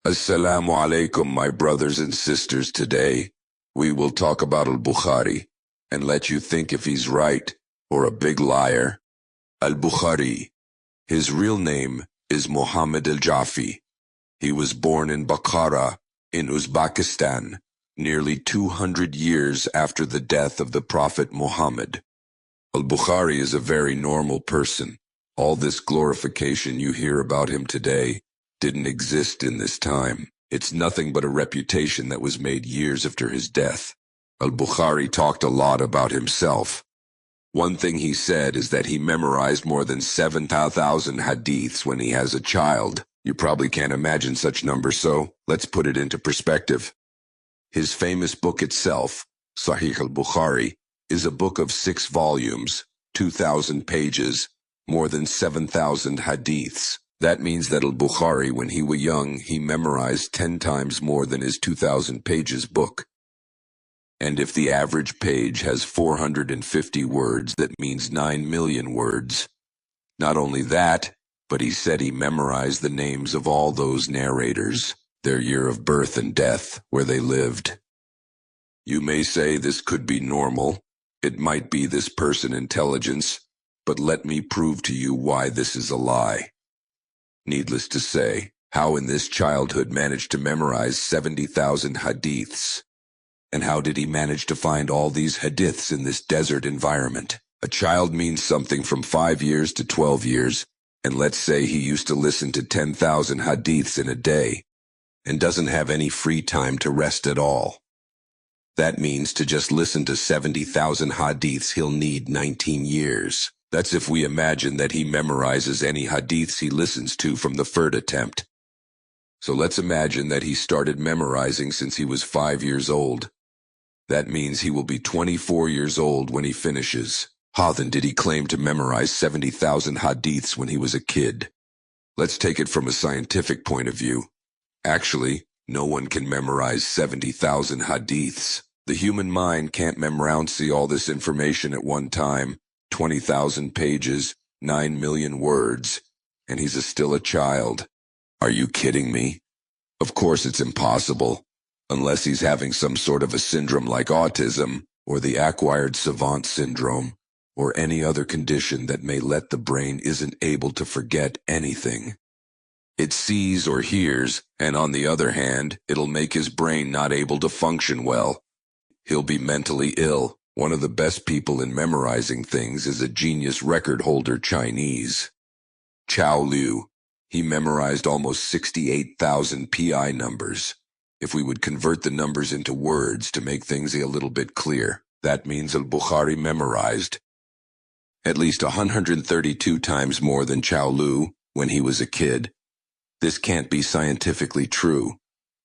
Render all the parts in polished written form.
Assalamu alaikum, my brothers and sisters. Today, we will talk about Al Bukhari and let you think if he's right or a big liar. Al Bukhari. His real name is Muhammed al-Jafi. He was born in Bukhara, in Uzbekistan, nearly 200 years after the death of the Prophet Muhammad. Al Bukhari is a very normal person. All this glorification you hear about him today didn't exist in this time. It's nothing but a reputation that was made years after his death. Al-Bukhari talked a lot about himself. One thing he said is that he memorized more than 7,000 hadiths when he has a child. You probably can't imagine such numbers, so let's put it into perspective. His famous book itself, Sahih Al Bukhari, is a book of 6 volumes, 2,000 pages, more than 7,000 hadiths. That means that Al-Bukhari, when he was young, he memorized 10 times more than his 2,000 pages book. And if the average page has 450 words, that means 9 million words. Not only that, but he said he memorized the names of all those narrators, their year of birth and death, where they lived. You may say this could be normal. It might be this person's intelligence, but let me prove to you why this is a lie. Needless to say, how in this childhood managed to memorize 70,000 hadiths? And how did he manage to find all these hadiths in this desert environment? A child means something from 5 years to 12 years, and let's say he used to listen to 10,000 hadiths in a day, and doesn't have any free time to rest at all. That means to just listen to 70,000 hadiths he'll need 19 years. That's if we imagine that he memorizes any hadiths he listens to from the third attempt. So let's imagine that he started memorizing since he was 5 years old. That means he will be 24 years old when he finishes. How then did he claim to memorize 70,000 hadiths when he was a kid? Let's take it from a scientific point of view. Actually, no one can memorize 70,000 hadiths. The human mind can't memorize all this information at one time. 20,000 pages, 9 million words, and he's still a child. Are you kidding me? Of course it's impossible, unless he's having some sort of a syndrome like autism, or the acquired savant syndrome, or any other condition that may let the brain isn't able to forget anything. It sees or hears, and on the other hand, it'll make his brain not able to function well. He'll be mentally ill. One of the best people in memorizing things is a genius record holder Chinese. Chao Liu. He memorized almost 68,000 PI numbers. If we would convert the numbers into words to make things a little bit clear, that means Al-Bukhari memorized at least 132 times more than Chao Liu when he was a kid. This can't be scientifically true.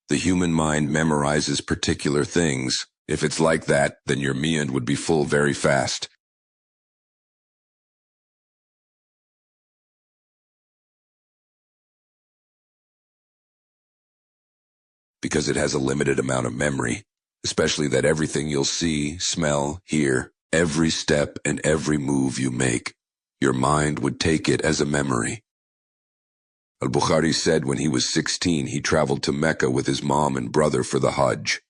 The human mind memorizes particular things. If it's like that, then your mind would be full very fast. Because it has a limited amount of memory, especially that everything you'll see, smell, hear, every step and every move you make, your mind would take it as a memory. Al-Bukhari said when he was 16 he traveled to Mecca with his mom and brother for the Hajj.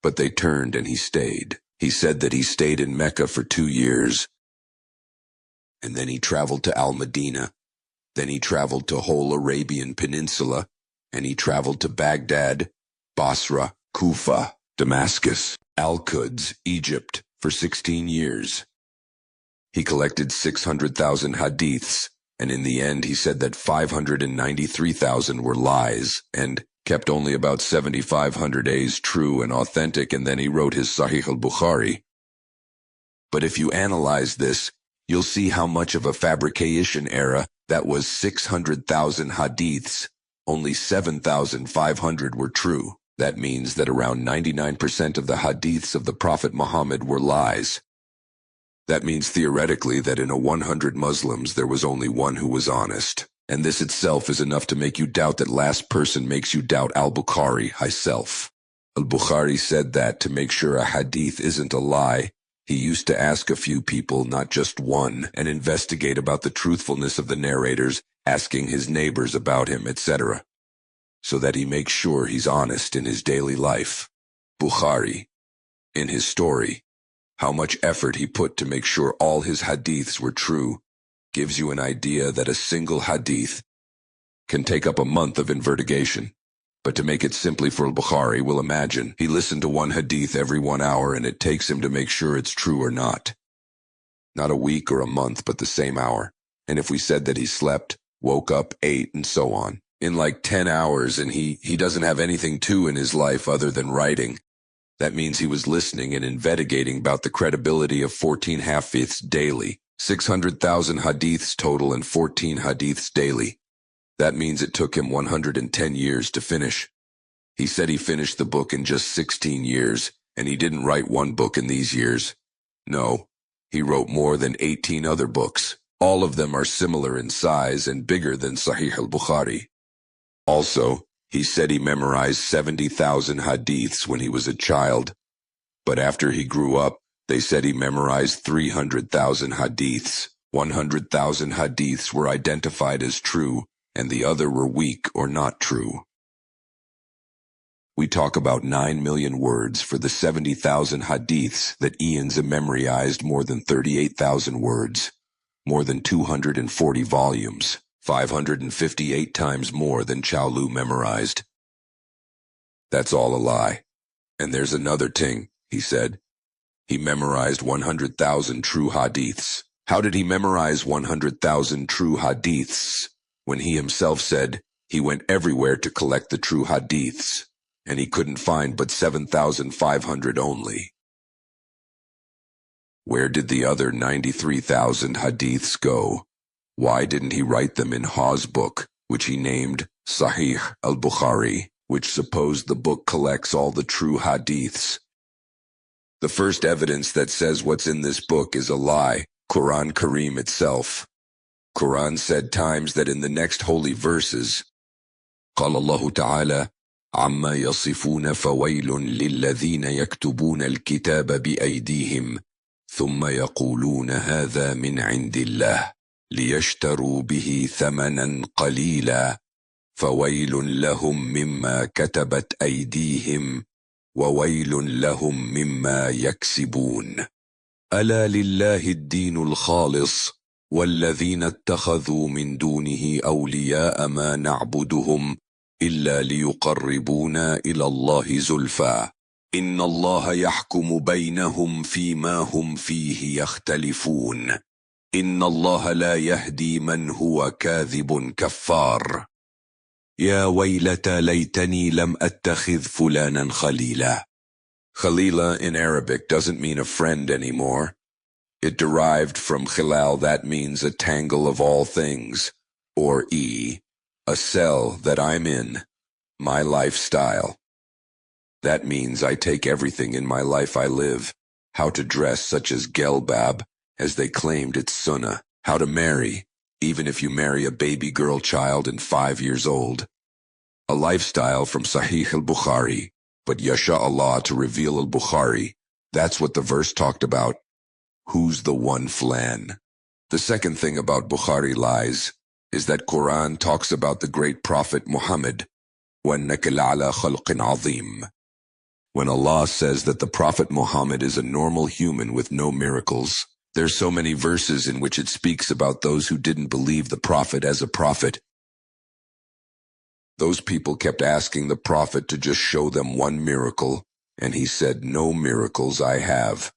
But they turned and he stayed. He said that he stayed in Mecca for 2 years. And then he traveled to Al-Madinah. Then he traveled to whole Arabian Peninsula. And he traveled to Baghdad, Basra, Kufa, Damascus, Al-Quds, Egypt, for 16 years. He collected 600,000 hadiths, and in the end he said that 593,000 were lies, and kept only about 7,500 A's true and authentic, and then he wrote his Sahih Al Bukhari. But if you analyze this, you'll see how much of a fabrication era that was. 600,000 hadiths. Only 7,500 were true. That means that around 99% of the hadiths of the Prophet Muhammad were lies. That means theoretically that in 100 Muslims there was only one who was honest. And this itself is enough to make you doubt. That last person makes you doubt Al-Bukhari himself. Al-Bukhari said that to make sure a hadith isn't a lie, he used to ask a few people, not just one, and investigate about the truthfulness of the narrators, asking his neighbors about him, etc. so that he makes sure he's honest in his daily life. Bukhari, in his story, how much effort he put to make sure all his hadiths were true, gives you an idea that a single hadith can take up a month of investigation. But to make it simply for Al-Bukhari, we'll imagine he listened to one hadith every 1 hour and it takes him to make sure it's true or not. Not a week or a month, but the same hour. And if we said that he slept, woke up, ate, and so on, in like 10 hours and he doesn't have anything to in his life other than writing, that means he was listening and investigating about the credibility of 14 hadiths daily, 600,000 hadiths total and 14 hadiths daily. That means it took him 110 years to finish. He said he finished the book in just 16 years, and he didn't write one book in these years. No, he wrote more than 18 other books. All of them are similar in size and bigger than Sahih Al Bukhari. Also, he said he memorized 70,000 hadiths when he was a child, but after he grew up, they said he memorized 300,000 hadiths. 100,000 hadiths were identified as true, and the other were weak or not true. We talk about 9 million words for the 70,000 hadiths that Ian's memorized, more than 38,000 words, more than 240 volumes, 558 times more than Chaolu memorized. That's all a lie. And there's another thing, he said. He memorized 100,000 true hadiths. How did he memorize 100,000 true hadiths when he himself said he went everywhere to collect the true hadiths, and he couldn't find but 7,500 only? Where did the other 93,000 hadiths go? Why didn't he write them in Ha's book, which he named Sahih Al Bukhari, which supposed the book collects all the true hadiths? The first evidence that says what's in this book is a lie, Quran Kareem itself. Quran said times that in the next holy verses, قال الله تعالى عما يصفون فويل للذين يكتبون الكتاب بأيديهم ثم يقولون هذا من عند الله ليشتروا به ثمنا قليلا فويل لهم مما كتبت أيديهم وويل لهم مما يكسبون ألا لله الدين الخالص والذين اتخذوا من دونه أولياء ما نعبدهم إلا ليقربونا إلى الله زلفى إن الله يحكم بينهم فيما هم فيه يختلفون إن الله لا يهدي من هو كاذب كفار يا ويلتى ليتني لم أتخذ فلانا خليلا. Khalila in Arabic doesn't mean a friend anymore. It derived from khilal, that means a tangle of all things, or a cell that I'm in, my lifestyle. That means I take everything in my life I live, how to dress such as gelbab, as they claimed it's sunnah, how to marry, even if you marry a baby girl child and 5 years old. A lifestyle from Sahih Al Bukhari, but yasha Allah to reveal Al Bukhari, that's what the verse talked about. Who's the one flan? The second thing about Bukhari lies is that Quran talks about the great Prophet Muhammed, وَإِنَّكَ لَعَلَى خَلْقٍ عَظِيمٍ. When Allah says that the Prophet Muhammad is a normal human with no miracles, there's so many verses in which it speaks about those who didn't believe the Prophet as a prophet. Those people kept asking the Prophet to just show them one miracle, and he said, no miracles I have.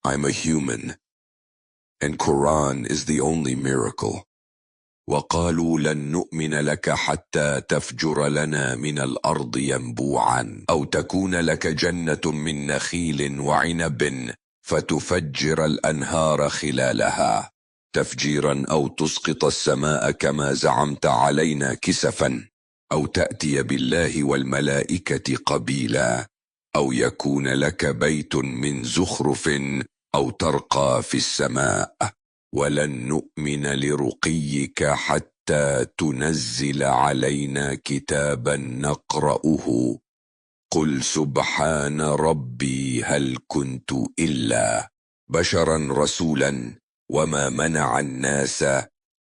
I'm a human, and Quran is the only miracle. وَقَالُوا لَن نُؤْمِنَ لَكَ حَتَّى تَفْجُرَ لَنَا مِنَ الْأَرْضِ يَنبُوعًا أَوْ تَكُونَ لَكَ جَنَّةٌ مِّن نَخِيلٍ وَعِنَبٍ فَتُفَجِّرَ الْأَنْهَارَ خِلَالَهَا تَفْجِيرًا أَوْ تُسْقِطَ السَّمَاءَ كَمَا زَعَمْتَ عَلَيْنَا كِسَفًا أَوْ تَأْتِيَ بِاللَّهِ وَالْمَلَائِكَةِ قَبِيلًا أَوْ يَكُونَ لَكَ بَيْتٌ مِّن زُخْرُفٍ أَوْ تَرْقَى فِي السَّمَاءِ وَلَن نُؤْمِنَ لِرُقِيِّكَ حَتَّى تُنَزِّلَ عَلَيْنَا كِتَابًا نَقْرَؤُهُ قُلْ سُبْحَانَ رَبِّي هَلْ كُنْتُ إِلَّا بَشَرًا رَسُولًا وَمَا مَنَعَ النَّاسَ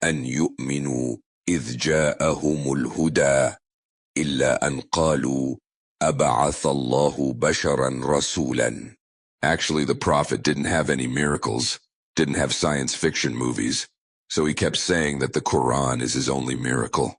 أَنْ يُؤْمِنُوا إِذْ جَاءَهُمُ الْهُدَى إلا أن قالوا أبعث الله بشرا رسولا. Actually, the Prophet didn't have any miracles, didn't have science fiction movies, so he kept saying that the Quran is his only miracle.